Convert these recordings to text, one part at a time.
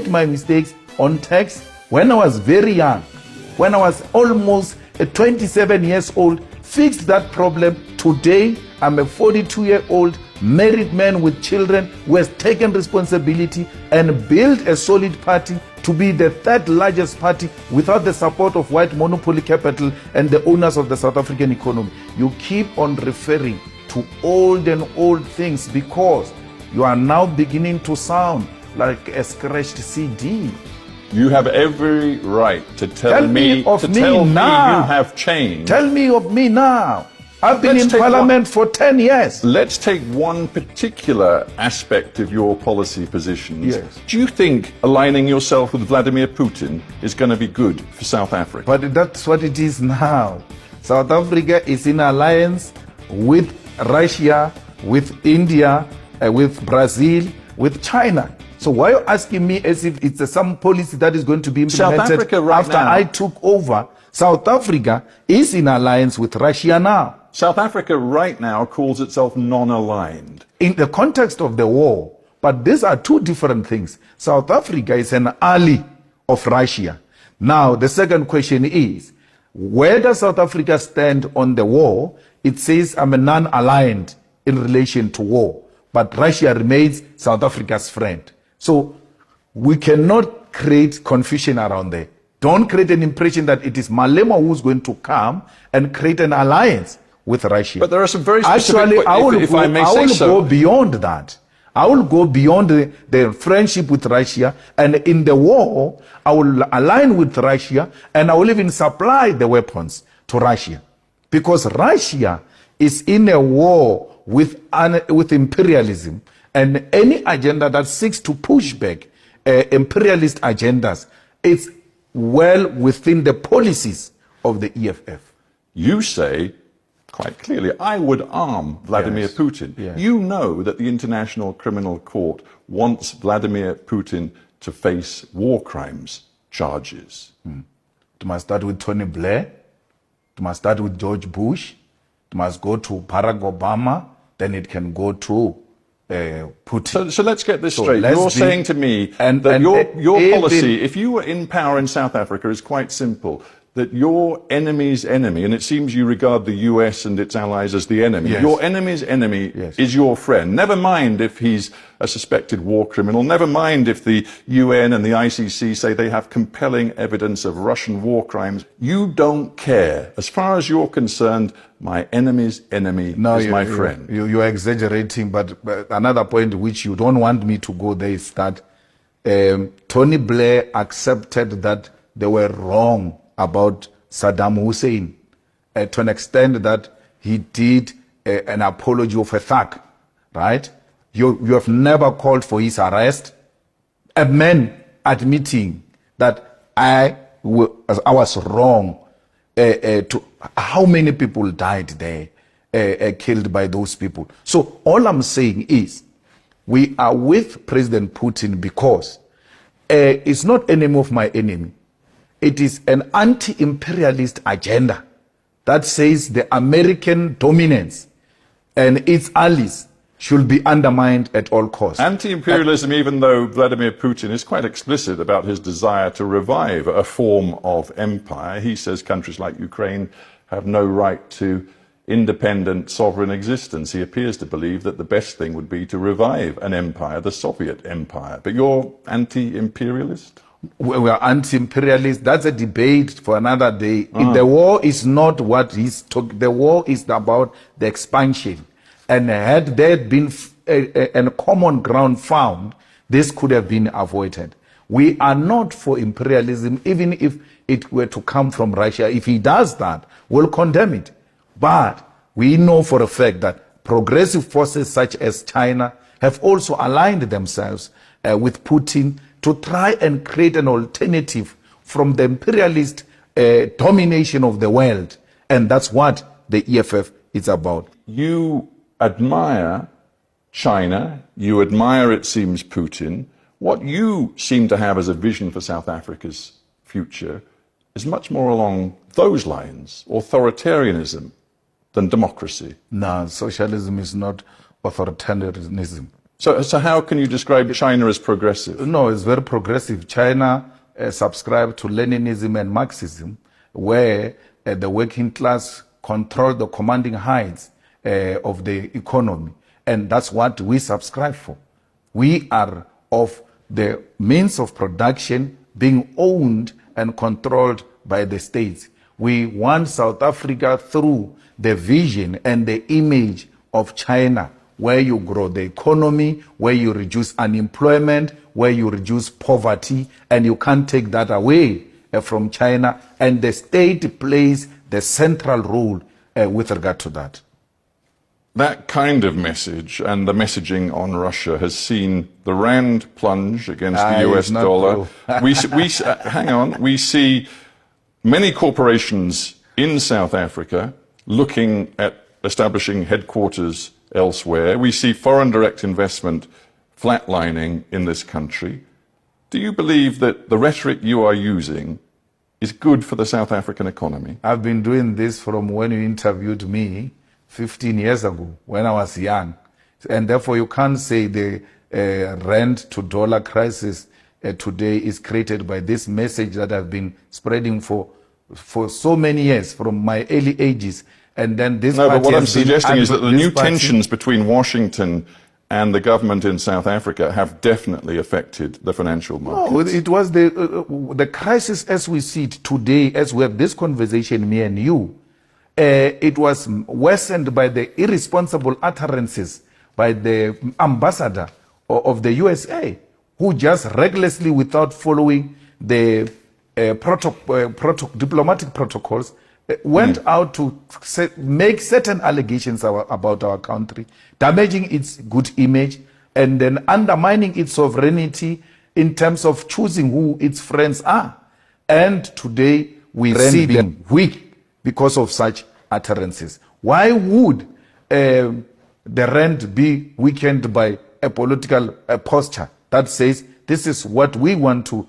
my mistakes on tax when I was very young, when I was almost 27 years old, fixed that problem. Today, I'm a 42-year-old married man with children who has taken responsibility and built a solid party to be the third largest party without the support of white monopoly capital and the owners of the South African economy. You keep on referring to old and old things because you are now beginning to sound like a scratched CD. You have every right to tell me you have changed. Tell me of me now. I've been in parliament for 10 years. Let's take one particular aspect of your policy positions. Yes. Do you think aligning yourself with Vladimir Putin is going to be good for South Africa? But that's what it is now. South Africa is in alliance with Russia, with India, with Brazil, with China. So why are you asking me as if it's some policy that is going to be implemented after I took over? South Africa is in alliance with Russia now. South Africa right now calls itself non-aligned. In the context of the war, but these are two different things. South Africa is an ally of Russia. Now, the second question is, where does South Africa stand on the war? It says I'm a non-aligned in relation to war, but Russia remains South Africa's friend. So we cannot create confusion around there. Don't create an impression that it is Malema who's going to come and create an alliance with Russia. But there are some very specific... Actually, I will go beyond that. I will go beyond the friendship with Russia, and in the war, I will align with Russia, and I will even supply the weapons to Russia. Because Russia is in a war with imperialism, and any agenda that seeks to push back imperialist agendas, it's well within the policies of the EFF. You say, quite clearly, I would arm Vladimir Putin. Yes. You know that the International Criminal Court wants Vladimir Putin to face war crimes charges. It must start with Tony Blair. It must start with George Bush. It must go to Barack Obama. Then it can go to Putin. So let's get this straight. You're saying to me that your policy, if you were in power in South Africa, is quite simple. That your enemy's enemy, and it seems you regard the US and its allies as the enemy, your enemy's enemy is your friend. Never mind if he's a suspected war criminal, never mind if the UN and the ICC say they have compelling evidence of Russian war crimes. You don't care. As far as you're concerned, my enemy's enemy is my friend. You're exaggerating, but another point which you don't want me to go there is that Tony Blair accepted that they were wrong about Saddam Hussein to an extent that he did an apology of a thug, right? You have never called for his arrest. A man admitting that I was wrong. To how many people died there, killed by those people. So all I'm saying is we are with President Putin because it's not enemy of my enemy. It is an anti-imperialist agenda that says the American dominance and its allies should be undermined at all costs. Anti-imperialism, even though Vladimir Putin is quite explicit about his desire to revive a form of empire. He says countries like Ukraine have no right to independent sovereign existence. He appears to believe that the best thing would be to revive an empire, the Soviet empire. But you're anti-imperialist? We are anti-imperialist. That's a debate for another day. The war is not what he's talking. The war is about the expansion. And had there been a common ground found, this could have been avoided. We are not for imperialism, even if it were to come from Russia. If he does that, we'll condemn it. But we know for a fact that progressive forces such as China have also aligned themselves with Putin to try and create an alternative from the imperialist domination of the world. And that's what the EFF is about. You admire China, you admire, it seems, Putin. What you seem to have as a vision for South Africa's future is much more along those lines, authoritarianism, than democracy. No, socialism is not authoritarianism. So how can you describe China as progressive? No, it's very progressive. China subscribed to Leninism and Marxism, where the working class control the commanding heights of the economy. And that's what we subscribe for. We are of the means of production being owned and controlled by the states. We want South Africa through the vision and the image of China, where you grow the economy, where you reduce unemployment, where you reduce poverty, and you can't take that away from China. And the state plays the central role with regard to that. That kind of message and the messaging on Russia has seen the rand plunge against the US dollar. Hang on. We see many corporations in South Africa looking at establishing headquarters elsewhere. We see foreign direct investment flatlining in this country. Do you believe that the rhetoric you are using is good for the South African economy? I've been doing this from when you interviewed me 15 years ago, when I was young. And therefore you can't say the rand to dollar crisis today is created by this message that I've been spreading for so many years, from my early ages. And then this but what I'm suggesting is that the new tensions between Washington and the government in South Africa have definitely affected the financial markets. No, it was the crisis as we see it today, as we have this conversation, me and you. It was worsened by the irresponsible utterances by the ambassador of the USA, who just recklessly, without following the diplomatic protocols, went out to make certain allegations about our country, damaging its good image, and then undermining its sovereignty in terms of choosing who its friends are. And today we see them weak because of such utterances. Why would the rand be weakened by a political posture that says this is what we want to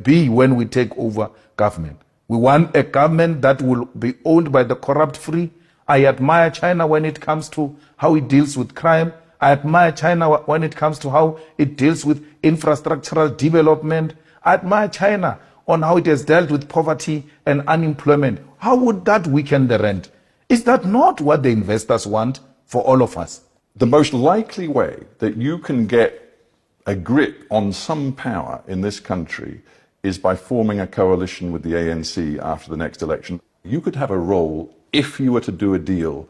be when we take over government? We want a government that will be owned by the corrupt free. I admire China when it comes to how it deals with crime. I admire China when it comes to how it deals with infrastructural development. I admire China on how it has dealt with poverty and unemployment. How would that weaken the rand? Is that not what the investors want for all of us? The most likely way that you can get a grip on some power in this country is by forming a coalition with the ANC after the next election. You could have a role if you were to do a deal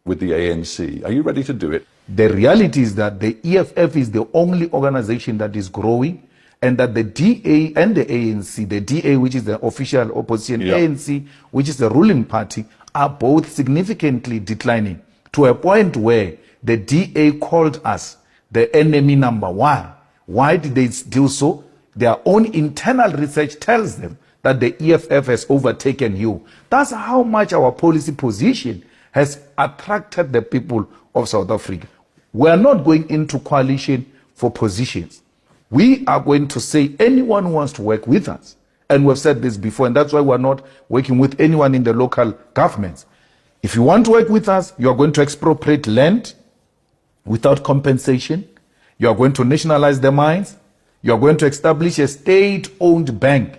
with the ANC. Are you ready to do it? The reality is that the EFF is the only organization that is growing, and that the DA and the ANC, the DA, which is the official opposition, ANC, which is the ruling party, are both significantly declining to a point where the DA called us the enemy number one. Why did they do so? Their own internal research tells them that the EFF has overtaken you. That's how much our policy position has attracted the people of South Africa. We are not going into coalition for positions. We are going to say anyone who wants to work with us. And we've said this before, and that's why we're not working with anyone in the local governments. If you want to work with us, you are going to expropriate land without compensation. You are going to nationalize the mines. You are going to establish a state-owned bank.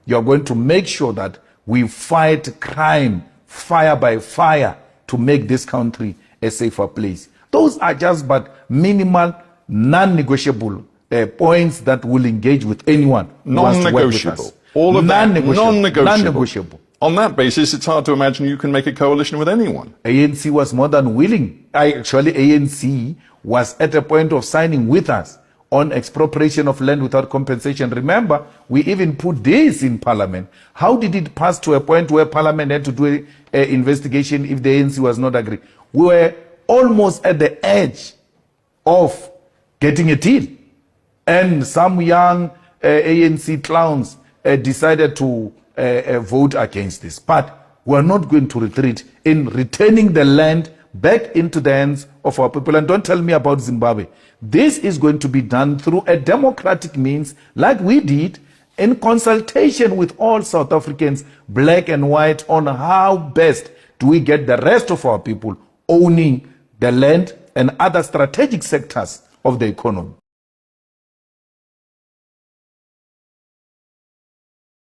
You are going to make sure that we fight crime, fire by fire, to make this country a safer place. Those are just but minimal, non-negotiable points that will engage with anyone who wants to work with us. All of that, non-negotiable. Non-negotiable. On that basis, it's hard to imagine you can make a coalition with anyone. ANC was more than willing. Actually, ANC was at a point of signing with us on expropriation of land without compensation. Remember, we even put this in Parliament. How did it pass to a point where Parliament had to do an investigation if the ANC was not agreeing? We were almost at the edge of getting a deal. And some young ANC clowns decided to vote against this. But we're not going to retreat in returning the land back into the hands of our people. And don't tell me about Zimbabwe. This is going to be done through a democratic means, like we did, in consultation with all South Africans, black and white, on how best do we get the rest of our people owning the land and other strategic sectors of the economy.